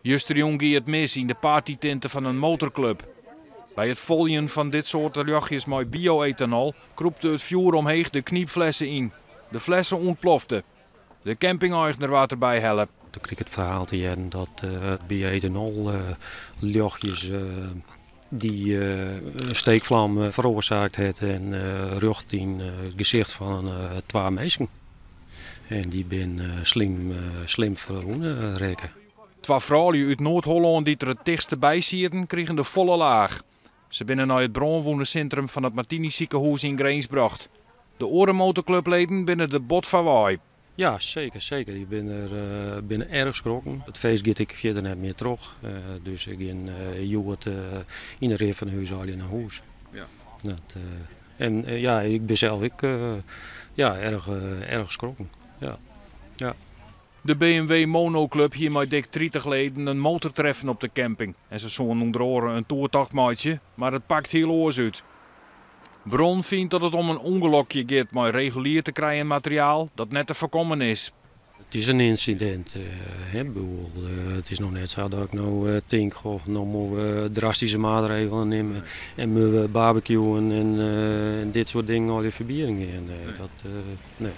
Justerjong ging het mis in de partytenten van een motorclub. Bij het volgen van dit soort jochjes met bio-ethanol kroepte het vuur omheen de kniepflessen in. De flessen ontploften. De camping-eigenaar was erbij helpen. Toen kreeg ik het verhaal te horen dat bio-ethanol jochjes die een steekvlam veroorzaakt heeft en rucht in het gezicht van 2 mensen. En die ben slim verloren reken. 2 vrouwen uit Noord-Holland die er het dichtste bij zitten, kregen de volle laag. Ze binnen naar het bronwondencentrum van het Martini ziekenhuis in Grains gebracht. De orenmotorclubleden binnen de bot van waai. Ja, zeker. Ik ben erg geschrokken. Het feest gaat ik verder niet meer terug. Dus ik ging in de rij van de huishouden naar huis. Ja. Ik ben zelf erg geschrokken. Ja. De BMW Monoclub hier met dik 30 leden een motortreffen op de camping. En ze zo'n onder oren een toertochtmaatje, maar het pakt heel oors uit. Bron vindt dat het om een ongelukje gaat met regulier te krijgen materiaal dat net te voorkomen is. Het is een incident. Het is nog net zo dat ik nou denk, nou moeten we drastische maatregelen nemen en moeten we barbecuen en dit soort dingen al die verbiedingen. Nee.